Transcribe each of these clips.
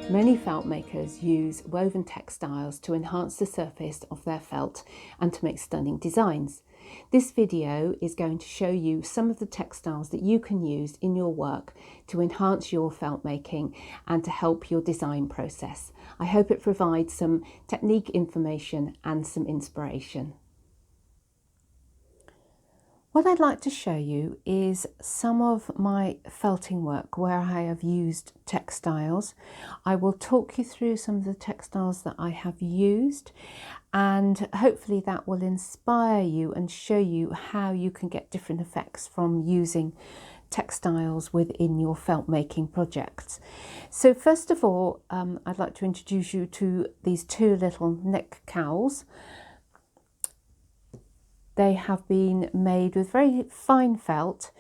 Many felt makers use woven textiles to enhance the surface of their felt and to make stunning designs. This video is going to show you some of the textiles that you can use in your work to enhance your felt making and to help your design process. I hope it provides some technique information and some inspiration. What I'd like to show you is some of my felting work where I have used textiles. I will talk you through some of the textiles that I have used, and hopefully that will inspire you and show you how you can get different effects from using textiles within your felt making projects. So first of all, I'd like to introduce you to these two little neck cowls. They have been made with very fine felt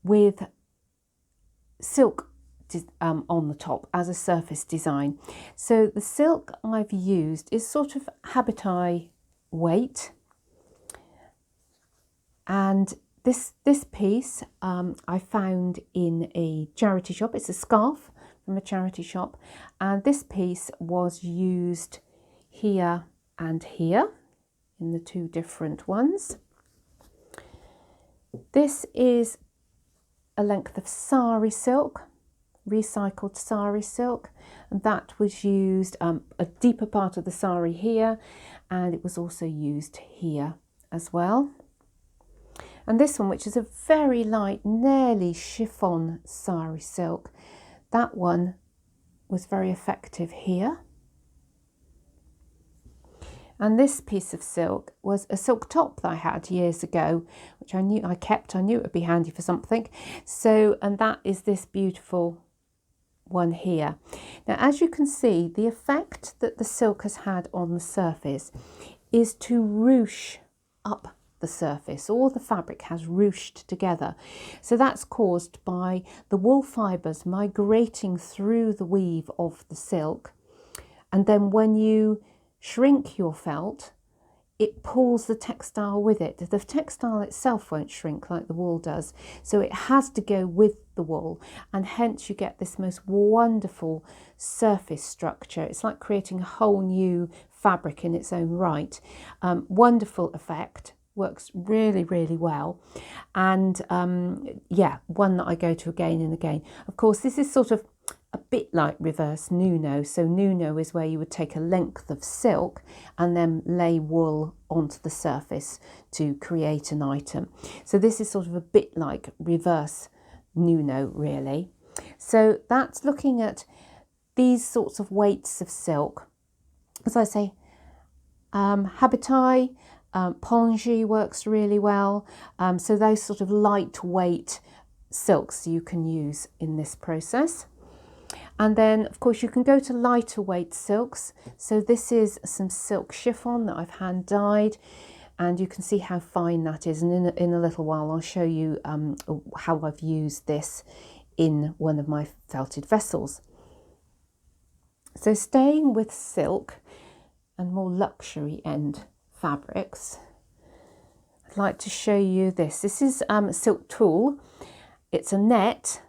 with silk on the top as a surface design. So the silk I've used is sort of habit-eye weight, and this piece I found in a charity shop. It's a scarf from a charity shop, and this piece was used here and here in the two different ones. This is a length of sari silk, recycled sari silk, and that was used a deeper part of the sari here, and it was also used here as well. And this one, which is a very light, nearly chiffon sari silk, that one was very effective here. And this piece of silk was a silk top that I had years ago, which I knew it would be handy for something. So, and that is this beautiful one here. Now, as you can see, the effect that the silk has had on the surface is to ruche up the surface. All the fabric has ruched together. So that's caused by the wool fibres migrating through the weave of the silk. And then when you shrink your felt, it pulls the textile with it. The textile itself won't shrink like the wool does, so it has to go with the wool, and hence you get this most wonderful surface structure. It's like creating a whole new fabric in its own right. Wonderful effect, works really, really well, and yeah, one that I go to again and again. Of course, this is sort of a bit like reverse Nuno. So Nuno is where you would take a length of silk and then lay wool onto the surface to create an item. So this is sort of a bit like reverse Nuno, really. So that's looking at these sorts of weights of silk. As I say, habit-eye, pongee works really well. So those sort of lightweight silks you can use in this process. And then, of course, you can go to lighter weight silks. So this is some silk chiffon that I've hand dyed, and you can see how fine that is. And in a little while, I'll show you how I've used this in one of my felted vessels. So staying with silk and more luxury end fabrics, I'd like to show you this. This is silk tulle. It's a net.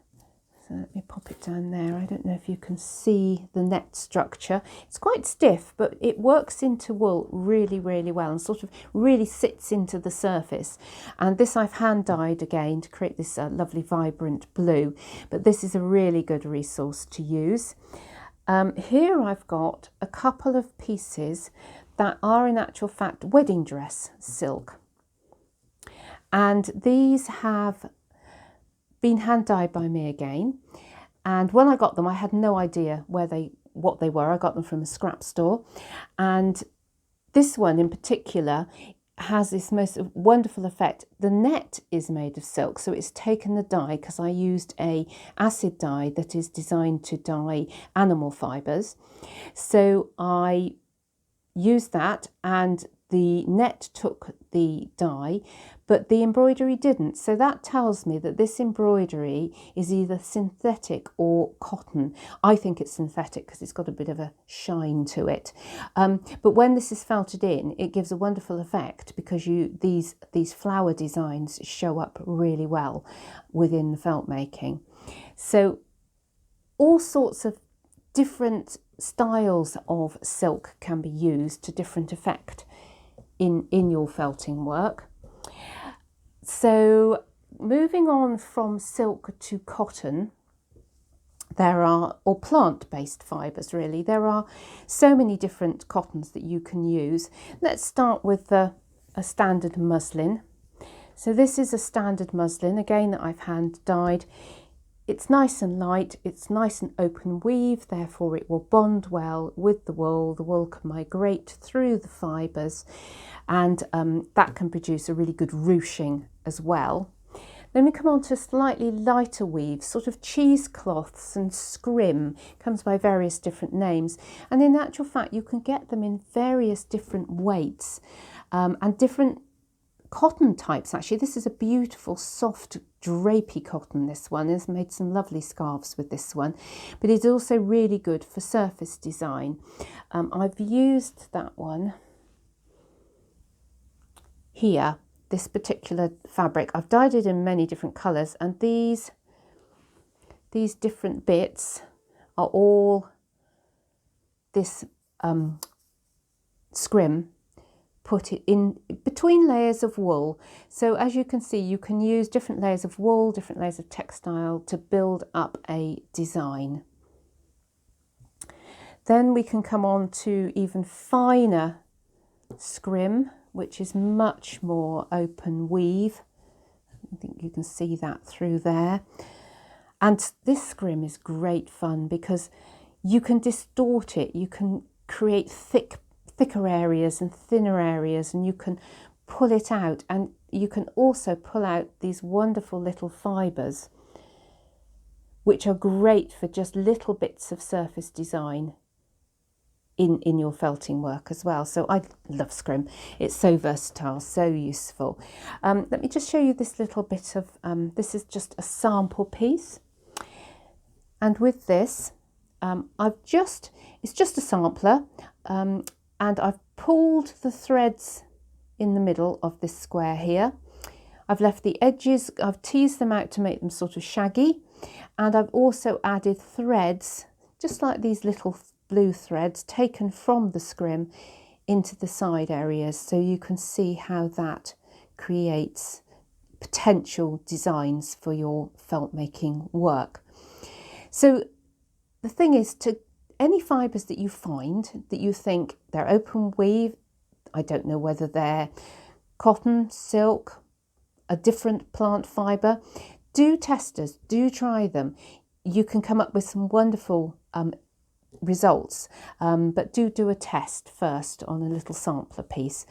So let me pop it down there. I don't know if you can see the net structure. It's quite stiff, but it works into wool really, really well and sort of really sits into the surface. And this I've hand dyed again to create this lovely vibrant blue, but this is a really good resource to use. Here I've got a couple of pieces that are in actual fact wedding dress silk. And these have been hand dyed by me again, and when I got them I had no idea what they were. I got them from a scrap store, and this one in particular has this most wonderful effect. The net is made of silk, so it's taken the dye, because I used a acid dye that is designed to dye animal fibres, so I used that, and the net took the dye, but the embroidery didn't. So that tells me that this embroidery is either synthetic or cotton. I think it's synthetic because it's got a bit of a shine to it. But when this is felted in, it gives a wonderful effect, because these flower designs show up really well within the felt making. So all sorts of different styles of silk can be used to different effect in your felting work. So moving on from silk to cotton, or plant-based fibres really, there are so many different cottons that you can use. Let's start with a standard muslin. So this is a standard muslin, again, that I've hand dyed. It's nice and light, it's nice and open weave, therefore it will bond well with the wool. The wool can migrate through the fibres, and that can produce a really good ruching as well. Then we come on to slightly lighter weave, sort of cheesecloths and scrim, comes by various different names. And in actual fact, you can get them in various different weights and different cotton types. Actually, this is a beautiful, soft, drapey cotton, this one. It's made some lovely scarves with this one, but it's also really good for surface design. I've used that one here. This particular fabric, I've dyed it in many different colours, and these different bits are all this scrim, put it in between layers of wool. So as you can see, you can use different layers of wool, different layers of textile to build up a design. Then we can come on to even finer scrim, which is much more open weave. I think you can see that through there. And this scrim is great fun because you can distort it. You can create thicker areas and thinner areas, and you can pull it out. And you can also pull out these wonderful little fibres, which are great for just little bits of surface design in your felting work as well. So I love scrim. It's so versatile, so useful. Let me just show you this little bit of, this is just a sample piece. And with this, it's just a sampler, and I've pulled the threads in the middle of this square here. I've left the edges, I've teased them out to make them sort of shaggy, and I've also added threads, just like these little blue threads taken from the scrim into the side areas, so you can see how that creates potential designs for your felt making work. So the thing is, to any fibres that you find that you think they're open weave, I don't know whether they're cotton, silk, a different plant fibre, do testers, do try them. You can come up with some wonderful results, but do a test first on a little sampler piece.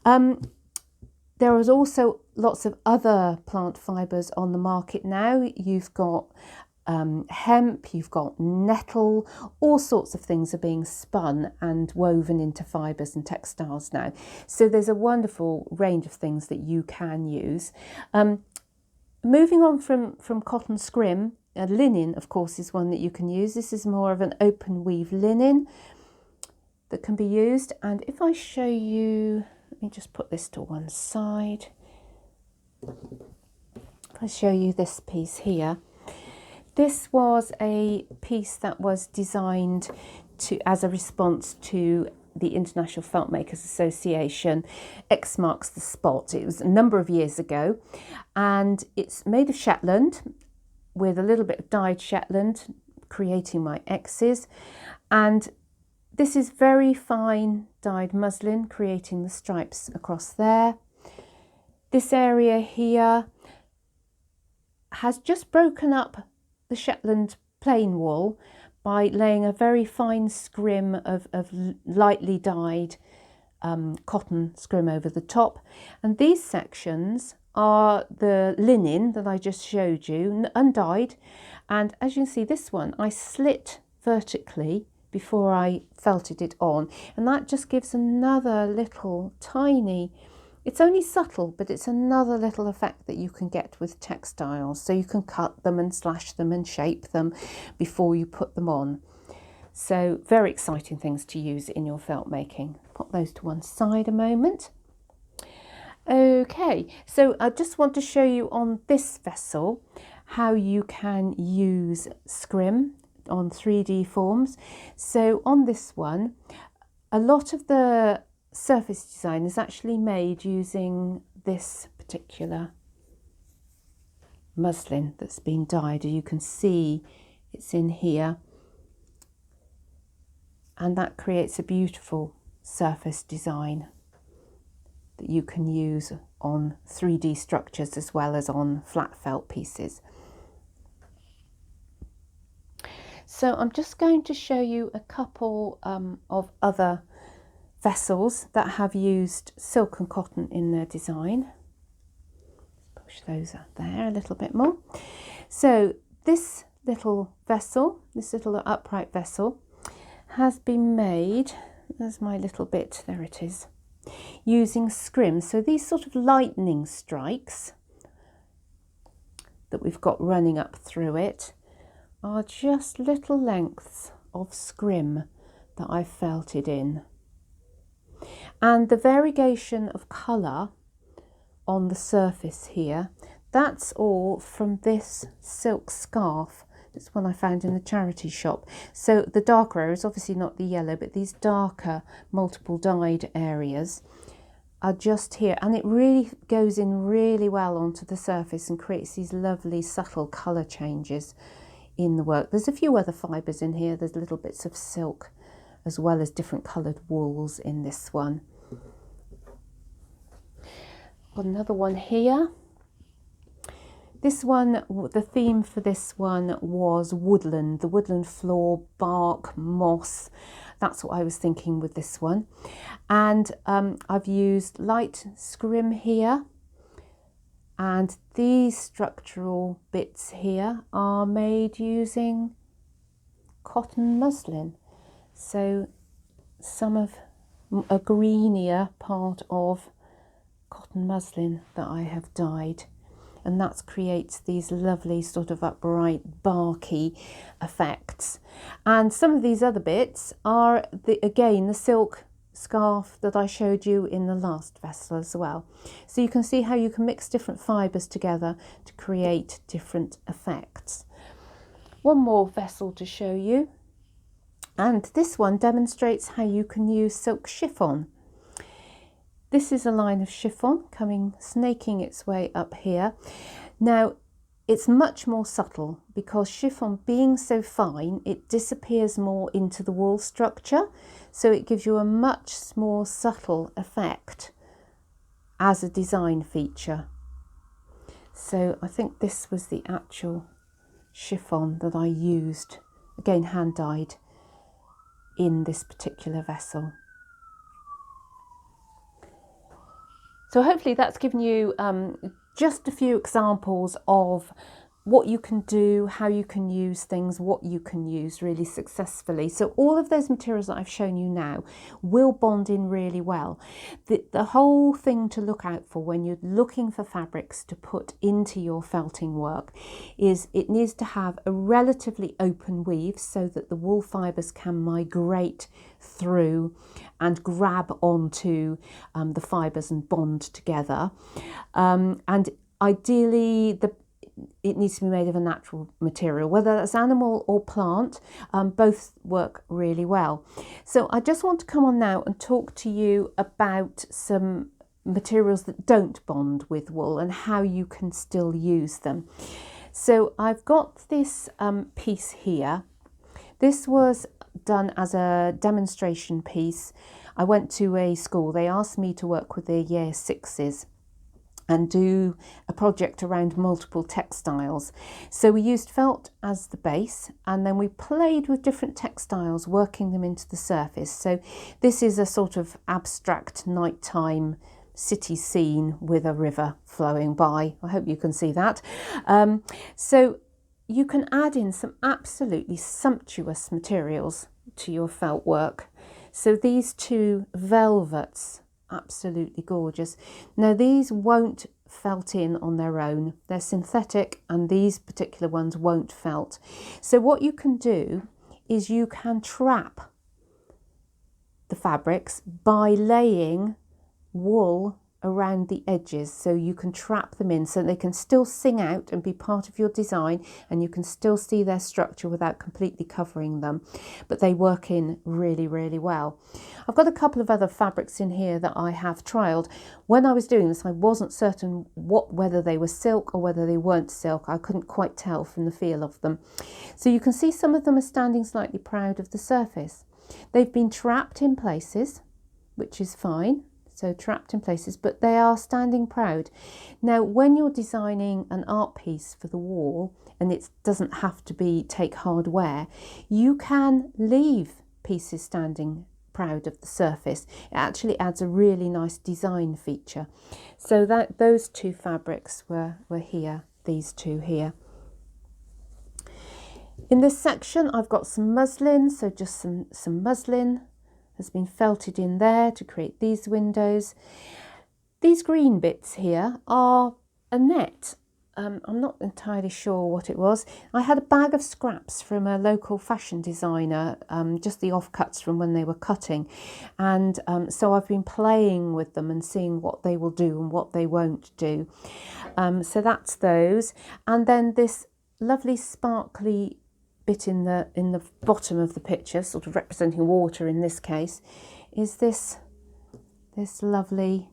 There is also lots of other plant fibres on the market now. You've got hemp, you've got nettle, all sorts of things are being spun and woven into fibres and textiles now. So there's a wonderful range of things that you can use. Moving on from cotton scrim, linen, of course, is one that you can use. This is more of an open weave linen that can be used. And if I show you, let me just put this to one side. If I show you this piece here, this was a piece that was designed as a response to the International Felt Makers Association. X marks the spot. It was a number of years ago, and it's made of Shetland with a little bit of dyed Shetland, creating my X's. And this is very fine dyed muslin, creating the stripes across there. This area here has just broken up the Shetland plain wool by laying a very fine scrim of lightly dyed cotton scrim over the top. And these sections are the linen that I just showed you, undyed. And as you can see, this one I slit vertically before I felted it on, and that just gives another little tiny, it's only subtle, but it's another little effect that you can get with textiles. So you can cut them and slash them and shape them before you put them on. So very exciting things to use in your felt making. Put those to one side a moment. Okay, so I just want to show you on this vessel how you can use scrim on 3D forms. So on this one, a lot of the surface design is actually made using this particular muslin that's been dyed. You can see it's in here, and that creates a beautiful surface design that you can use on 3D structures as well as on flat felt pieces. So I'm just going to show you a couple of other vessels that have used silk and cotton in their design. Push those up there a little bit more. So this little vessel, this little upright vessel, has been made, there's my little bit, there it is, using scrim. So these sort of lightning strikes that we've got running up through it are just little lengths of scrim that I've felted in. And the variegation of colour on the surface here, that's all from this silk scarf. It's one I found in the charity shop. So the darker areas, obviously not the yellow, but these darker multiple dyed areas are just here, and it really goes in really well onto the surface and creates these lovely subtle colour changes in the work. There's a few other fibres in here. There's little bits of silk as well as different coloured wools in this one. Got another one here. This one, the theme for this one was woodland, the woodland floor, bark, moss. That's what I was thinking with this one. And I've used light scrim here. And these structural bits here are made using cotton muslin. So some of a greenier part of cotton muslin that I have dyed. And that creates these lovely sort of upright barky effects. And some of these other bits are again the silk scarf that I showed you in the last vessel as well. So you can see how you can mix different fibres together to create different effects. One more vessel to show you, and this one demonstrates how you can use silk chiffon. This is a line of chiffon snaking its way up here. Now it's much more subtle because chiffon being so fine, it disappears more into the wool structure. So it gives you a much more subtle effect as a design feature. So I think this was the actual chiffon that I used, again hand dyed, in this particular vessel. So hopefully that's given you just a few examples of what you can do, how you can use things, what you can use really successfully. So all of those materials that I've shown you now will bond in really well. The whole thing to look out for when you're looking for fabrics to put into your felting work is it needs to have a relatively open weave so that the wool fibres can migrate through and grab onto the fibres and bond together. And ideally it needs to be made of a natural material, whether that's animal or plant, both work really well. So I just want to come on now and talk to you about some materials that don't bond with wool and how you can still use them. So I've got this piece here. This was done as a demonstration piece. I went to a school. They asked me to work with their year sixes and do a project around multiple textiles. So we used felt as the base, and then we played with different textiles, working them into the surface. So this is a sort of abstract nighttime city scene with a river flowing by. I hope you can see that. So you can add in some absolutely sumptuous materials to your felt work. So these two velvets, absolutely gorgeous. Now these won't felt in on their own. They're synthetic, and these particular ones won't felt. So what you can do is you can trap the fabrics by laying wool around the edges so you can trap them in so they can still sing out and be part of your design, and you can still see their structure without completely covering them, but they work in really, really well. I've got a couple of other fabrics in here that I have trialed. When I was doing this, I wasn't certain whether they were silk or whether they weren't silk. I couldn't quite tell from the feel of them. So you can see some of them are standing slightly proud of the surface. They've been trapped in places, which is fine. So trapped in places, but they are standing proud. Now, when you're designing an art piece for the wall, and it doesn't have to take hard wear, you can leave pieces standing proud of the surface. It actually adds a really nice design feature. So that those two fabrics were here, these two here. In this section, I've got some muslin, so just some muslin has been felted in there to create these windows. These green bits here are a net. I'm not entirely sure what it was. I had a bag of scraps from a local fashion designer, just the offcuts from when they were cutting. And so I've been playing with them and seeing what they will do and what they won't do. So that's those. And then this lovely sparkly bit in the bottom of the picture, sort of representing water in this case, is this lovely,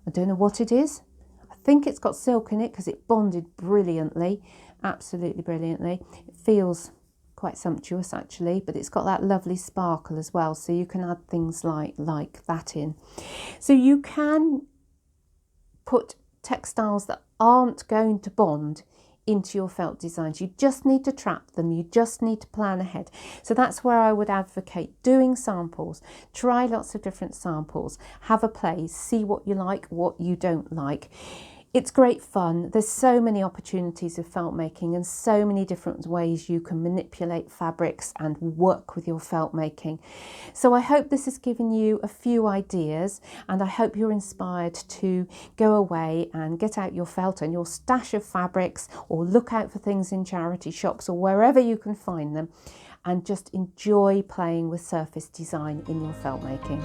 I don't know what it is. I think it's got silk in it because it bonded brilliantly, absolutely brilliantly. It feels quite sumptuous actually, but it's got that lovely sparkle as well, so you can add things like that in. So you can put textiles that aren't going to bond into your felt designs. You just need to trap them, you just need to plan ahead. So that's where I would advocate doing samples. Try lots of different samples, have a play, see what you like, what you don't like. It's great fun. There's so many opportunities with felt making and so many different ways you can manipulate fabrics and work with your felt making. So I hope this has given you a few ideas, and I hope you're inspired to go away and get out your felt and your stash of fabrics, or look out for things in charity shops or wherever you can find them, and just enjoy playing with surface design in your felt making.